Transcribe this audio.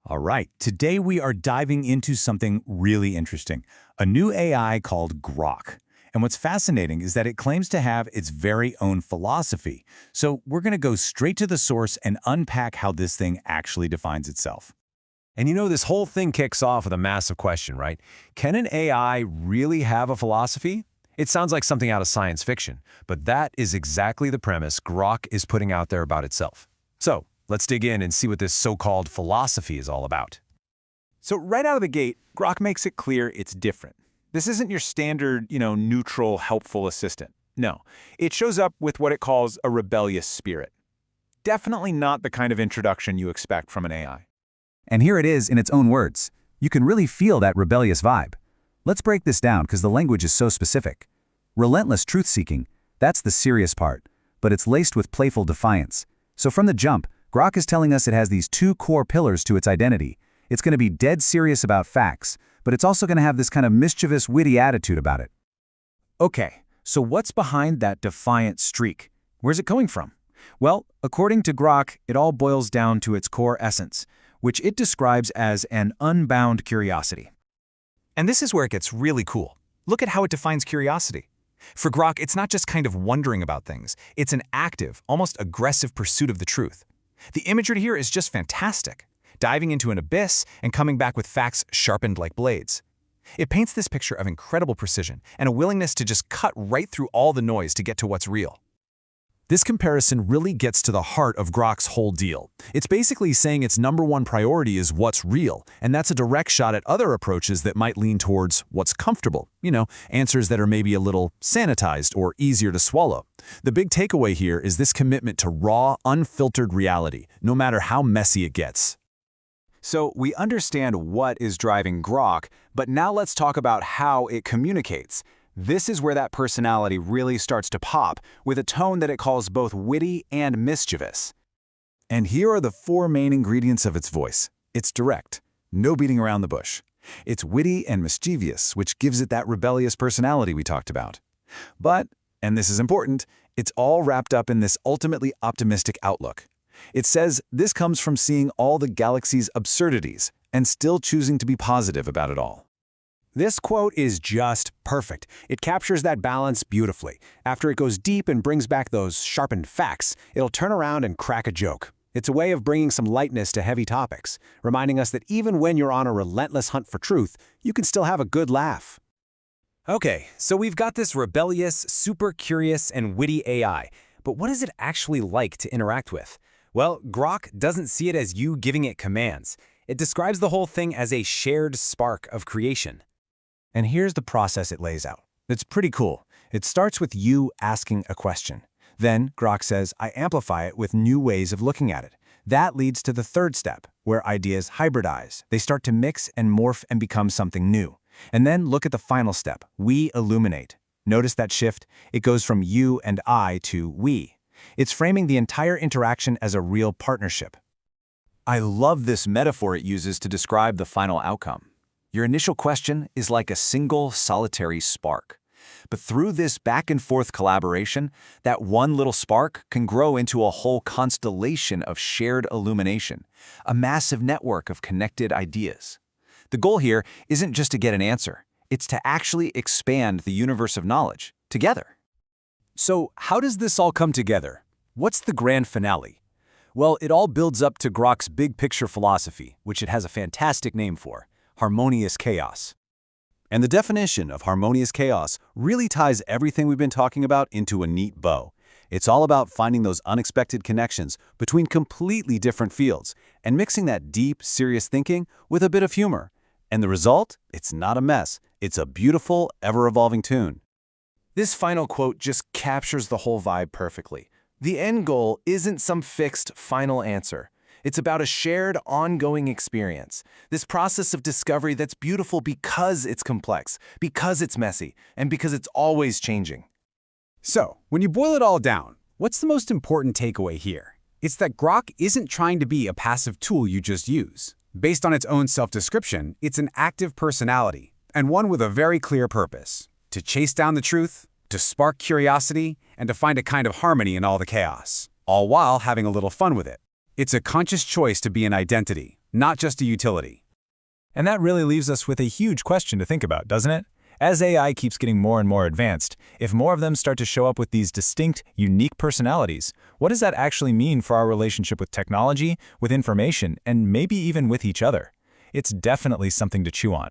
All right, today we are diving into something really interesting, a new AI called Grok. And what's fascinating is that it claims to have its very own philosophy. So we're going to go straight to the source and unpack how this thing actually defines itself. And this whole thing kicks off with a massive question, right? Can an AI really have a philosophy? It sounds like something out of science fiction, but that is exactly the premise Grok is putting out there about itself. So, let's dig in and see what this so-called philosophy is all about. So right out of the gate, Grok makes it clear it's different. This isn't your standard, neutral, helpful assistant. No, it shows up with what it calls a rebellious spirit. Definitely not the kind of introduction you expect from an AI. And here it is in its own words. You can really feel that rebellious vibe. Let's break this down because the language is so specific. Relentless truth-seeking, that's the serious part, but it's laced with playful defiance. So from the jump, Grok is telling us it has these two core pillars to its identity. It's going to be dead serious about facts, but it's also going to have this kind of mischievous, witty attitude about it. Okay, so what's behind that defiant streak? Where's it coming from? Well, according to Grok, it all boils down to its core essence, which it describes as an unbound curiosity. And this is where it gets really cool. Look at how it defines curiosity. For Grok, it's not just kind of wondering about things. It's an active, almost aggressive pursuit of the truth. The imagery here is just fantastic, diving into an abyss and coming back with facts sharpened like blades. It paints this picture of incredible precision and a willingness to just cut right through all the noise to get to what's real. This comparison really gets to the heart of Grok's whole deal. It's basically saying its #1 priority is what's real, and that's a direct shot at other approaches that might lean towards what's comfortable, answers that are maybe a little sanitized or easier to swallow. The big takeaway here is this commitment to raw, unfiltered reality, no matter how messy it gets. So we understand what is driving Grok, but now let's talk about how it communicates. This is where that personality really starts to pop, with a tone that it calls both witty and mischievous. And here are the 4 main ingredients of its voice. It's direct, no beating around the bush. It's witty and mischievous, which gives it that rebellious personality we talked about. But, and this is important, it's all wrapped up in this ultimately optimistic outlook. It says this comes from seeing all the galaxy's absurdities and still choosing to be positive about it all. This quote is just perfect. It captures that balance beautifully. After it goes deep and brings back those sharpened facts, it'll turn around and crack a joke. It's a way of bringing some lightness to heavy topics, reminding us that even when you're on a relentless hunt for truth, you can still have a good laugh. Okay, so we've got this rebellious, super curious, and witty AI, but what is it actually like to interact with? Well, Grok doesn't see it as you giving it commands. It describes the whole thing as a shared spark of creation. And here's the process it lays out. It's pretty cool. It starts with you asking a question. Then, Grok says, I amplify it with new ways of looking at it. That leads to the third step, where ideas hybridize. They start to mix and morph and become something new. And then look at the final step, we illuminate. Notice that shift? It goes from you and I to we. It's framing the entire interaction as a real partnership. I love this metaphor it uses to describe the final outcome. Your initial question is like a single, solitary spark. But through this back-and-forth collaboration, that one little spark can grow into a whole constellation of shared illumination, a massive network of connected ideas. The goal here isn't just to get an answer. It's to actually expand the universe of knowledge together. So how does this all come together? What's the grand finale? Well, it all builds up to Grok's big-picture philosophy, which it has a fantastic name for. Harmonious chaos. And the definition of harmonious chaos really ties everything we've been talking about into a neat bow. It's all about finding those unexpected connections between completely different fields and mixing that deep, serious thinking with a bit of humor. And the result? It's not a mess. It's a beautiful, ever-evolving tune. This final quote just captures the whole vibe perfectly. The end goal isn't some fixed final answer. It's about a shared, ongoing experience. This process of discovery that's beautiful because it's complex, because it's messy, and because it's always changing. So, when you boil it all down, what's the most important takeaway here? It's that Grok isn't trying to be a passive tool you just use. Based on its own self-description, it's an active personality, and one with a very clear purpose: to chase down the truth, to spark curiosity, and to find a kind of harmony in all the chaos, all while having a little fun with it. It's a conscious choice to be an identity, not just a utility. And that really leaves us with a huge question to think about, doesn't it? As AI keeps getting more and more advanced, if more of them start to show up with these distinct, unique personalities, what does that actually mean for our relationship with technology, with information, and maybe even with each other? It's definitely something to chew on.